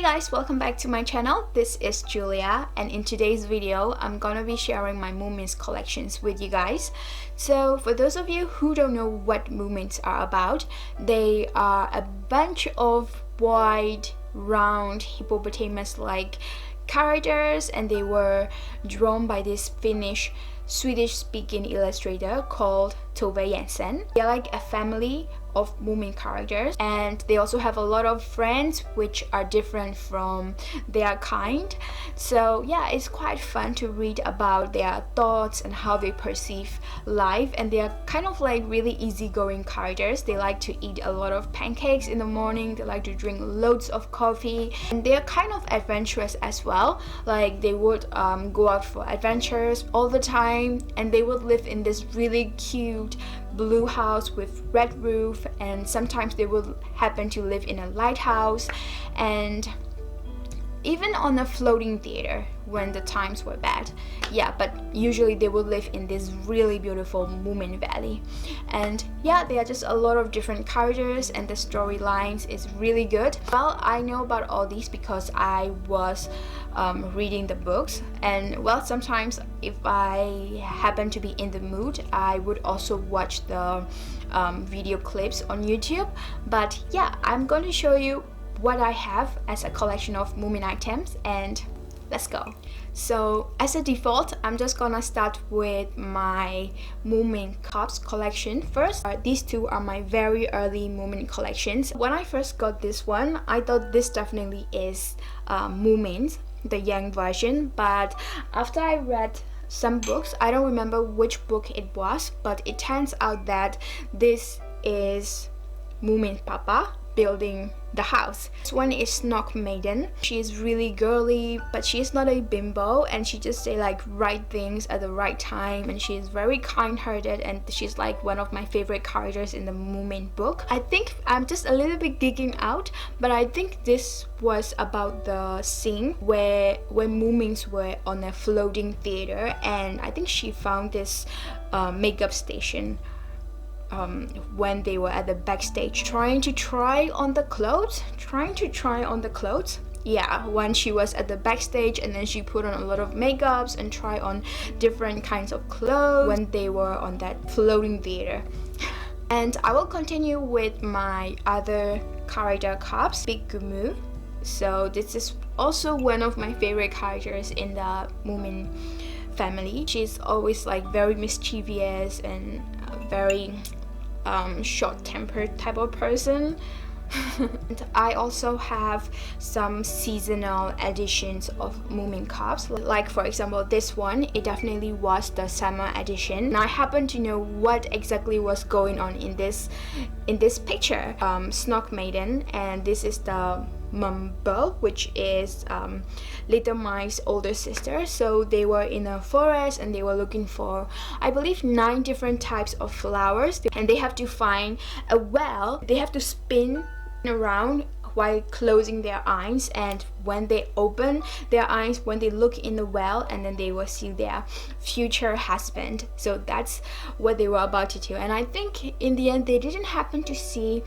Hey guys, welcome back to my channel. This is Julia, and in today's video I'm gonna be sharing my Moomin's collections with you guys. So for those of you who don't know what Moomins are about, they are a bunch of wide, round, hippopotamus-like characters, and they were drawn by this Finnish Swedish-speaking illustrator called Tove Jensen. They're like a family of Moomin characters, and they also have a lot of friends which are different from their kind. So yeah, it's quite fun to read about their thoughts and how they perceive life, and they are kind of like really easygoing characters. They like to eat a lot of pancakes in the morning, they like to drink loads of coffee, and they're kind of adventurous as well. Like they would go out for adventures all the time, and they would live in this really cute blue house with red roof, and sometimes they will happen to live in a lighthouse and even on a floating theater when the times were bad. Yeah, but usually they will live in this really beautiful Moomin Valley. And yeah, there are just a lot of different characters, and the storylines is really good. Well, I know about all these because I was reading the books, and well, sometimes if I happen to be in the mood, I would also watch the video clips on YouTube. But yeah, I'm going to show you what I have as a collection of Moomin items, and let's go. So as a default, I'm just gonna start with my Moomin cups collection first. These two are my very early Moomin collections. When I first got this one, I thought this definitely is Moomin's, the young version, but after I read some books, I don't remember which book it was, but it turns out that this is Moomin Papa building the house. This one is Snog Maiden. She is really girly, but she is not a bimbo, and she just say like right things at the right time, and she is very kind-hearted, and she's like one of my favorite characters in the Moomin book. I think I'm just a little bit geeking out, but I think this was about the scene where Moomins were on a floating theater, and I think she found this makeup station when they were at the backstage trying to try on the clothes. Yeah, when she was at the backstage, and then she put on a lot of makeups and try on different kinds of clothes when they were on that floating theater. And I will continue with my other character cups, Big Gumu. So this is also one of my favorite characters in the Moomin family. She's always like very mischievous and very short-tempered type of person. And I also have some seasonal editions of Moomin cups, like for example this one. It definitely was the summer edition, and I happen to know what exactly was going on in this picture. Snog Maiden, and this is the Mumbo, which is Little Mike's older sister. So they were in a forest, and they were looking for, I believe, 9 different types of flowers, and they have to find a well. They have to spin around while closing their eyes, and when they open their eyes, when they look in the well, and then they will see their future husband. So that's what they were about to do, and I think in the end they didn't happen to see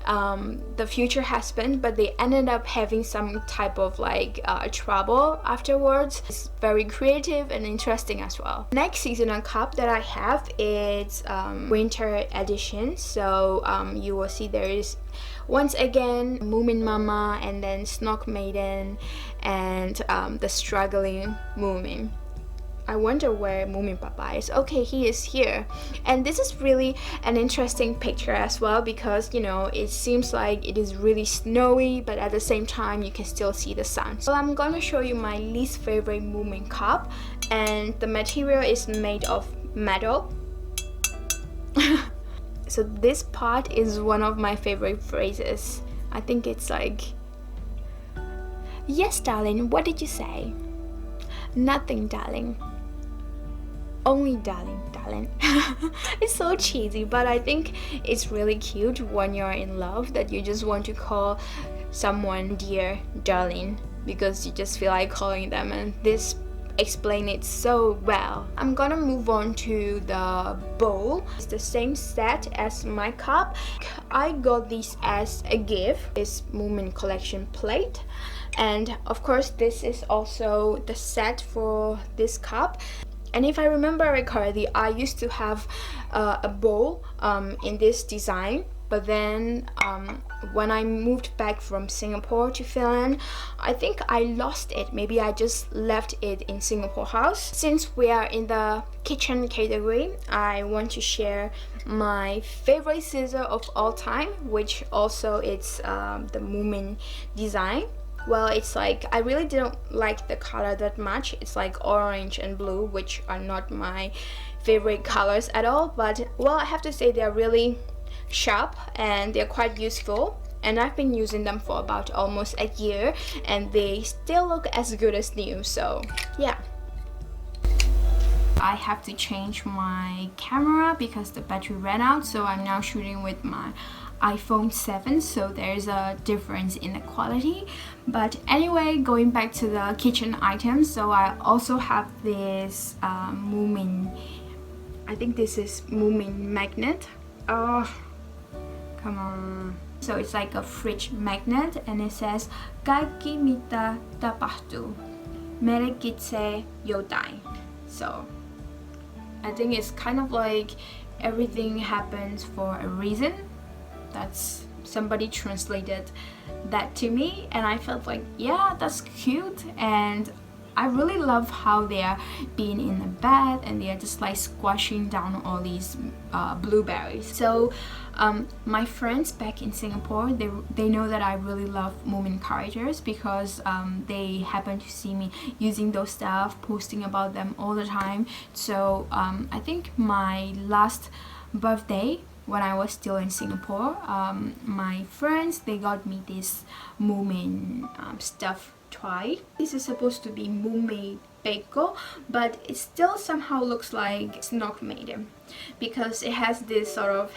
the future husband, but they ended up having some type of like trouble afterwards. It's very creative and interesting as well. Next seasonal cup that I have is winter edition. So you will see there is once again Moomin Mama, and then Snog Maiden, and the struggling Moomin. I wonder where Moomin Papa is. Okay, he is here. And this is really an interesting picture as well, because you know, it seems like it is really snowy, but at the same time you can still see the sun. So I'm gonna show you my least favorite Moomin cup, and the material is made of metal. So this part is one of my favorite phrases. I think it's like, "Yes, darling, what did you say?" "Nothing, darling." "Only darling, darling." It's so cheesy, but I think it's really cute when you're in love, that you just want to call someone dear, darling, because you just feel like calling them, and this explain it so well. I'm gonna move on to the bowl. It's the same set as my cup. I got this as a gift, this Moomin Collection plate, And of course this is also the set for this cup. And if I remember it correctly, I used to have a bowl in this design, but then when I moved back from Singapore to Finland, I think I lost it. Maybe I just left it in Singapore house. Since we are in the kitchen category, I want to share my favorite scissor of all time, which also it's the Moomin design. Well, it's like I really didn't like the color that much. It's like orange and blue, which are not my favorite colors at all, but well, I have to say they're really sharp and they're quite useful, and I've been using them for about almost a year and they still look as good as new. So yeah, I have to change my camera because the battery ran out, so I'm now shooting with my iPhone 7, so there's a difference in the quality. But anyway, going back to the kitchen items, so I also have this Moomin, I think this is Moomin magnet. Oh, come on. So it's like a fridge magnet and it says Kaikki mitä tapahtuu, merkitsee jotain. So I think it's kind of like everything happens for a reason. That's somebody translated that to me, and I felt like, yeah, that's cute. And I really love how they are being in the bed and they are just like squashing down all these blueberries. So my friends back in Singapore, they know that I really love Moomin characters because they happen to see me using those stuff, posting about them all the time. So I think my last birthday, when I was still in Singapore, my friends, they got me this Moomin stuffed toy. This is supposed to be Moomin Beko, but it still somehow looks like it's not made because it has this sort of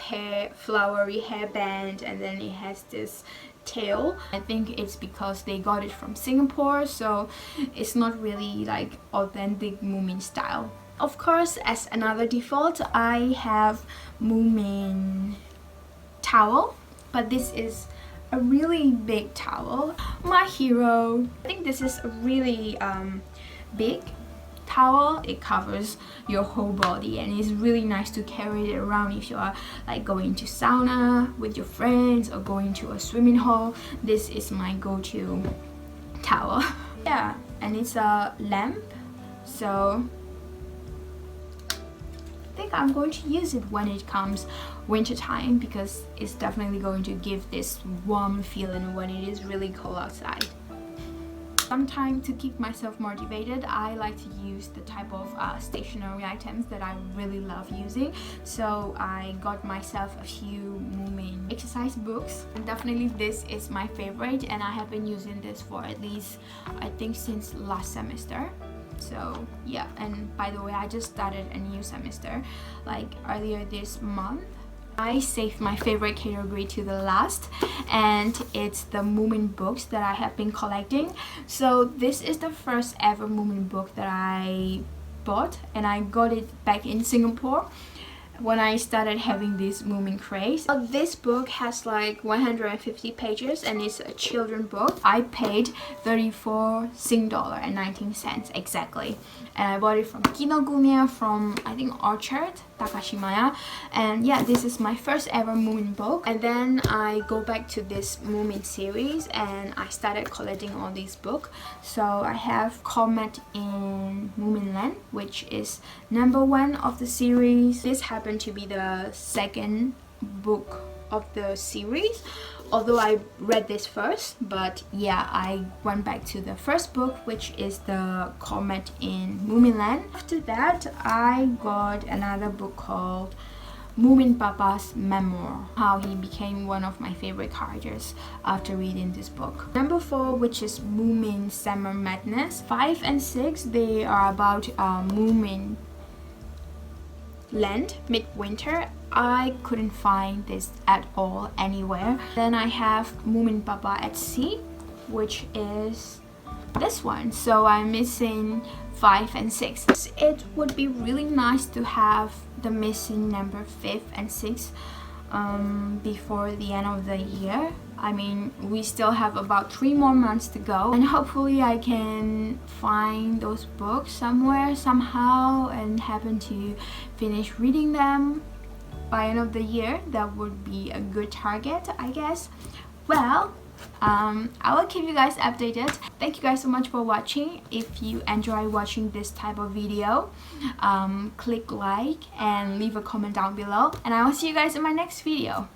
flowery hairband, and then it has this tail. I think it's because they got it from Singapore, so it's not really like authentic Moomin style. Of course, as another default, I have Moomin towel, but this is a really big towel. My hero. I think this is a really big towel. It covers your whole body and it's really nice to carry it around if you are like going to sauna with your friends or going to a swimming hole. This is my go-to towel. Yeah, and it's a lamp, so I think I'm going to use it when it comes winter time because it's definitely going to give this warm feeling when it is really cold outside. Sometimes to keep myself motivated, I like to use the type of stationery items that I really love using. So I got myself a few Moomin exercise books, and definitely this is my favorite, and I have been using this for at least, I think, since last semester. So yeah, and by the way, I just started a new semester like earlier this month. I saved my favorite category to the last, and it's the Moomin books that I have been collecting. So this is the first ever Moomin book that I bought, and I got it back in Singapore when I started having this Moomin craze. This book has like 150 pages and it's a children book. I paid 34 Sing dollar and 19 cents exactly, and I bought it from Kinogumya, from I think Orchard, Takashimaya. And yeah, this is my first ever Moomin book. And then I go back to this Moomin series and I started collecting all these books. So I have Comet in Moomin Land, which is #1 of the series. This happened to be the second book of the series, although I read this first. But yeah, I went back to the first book, which is the Comet in Moomin Land. After that, I got another book called Moomin Papa's Memoir, how he became one of my favorite characters after reading this book. #4, which is Moomin Summer Madness. 5 and 6, they are about Moomin Land, midwinter. I couldn't find this at all anywhere. Then I have Moomin Papa at Sea, which is this one. So I'm missing 5 and 6. It would be really nice to have the missing number 5 and 6 before the end of the year. I mean, we still have about 3 more months to go, and hopefully I can find those books somewhere, somehow, and happen to finish reading them by end of the year. That would be a good target, I guess. Well, I will keep you guys updated. Thank you guys so much for watching. If you enjoy watching this type of video, click like and leave a comment down below, and I will see you guys in my next video.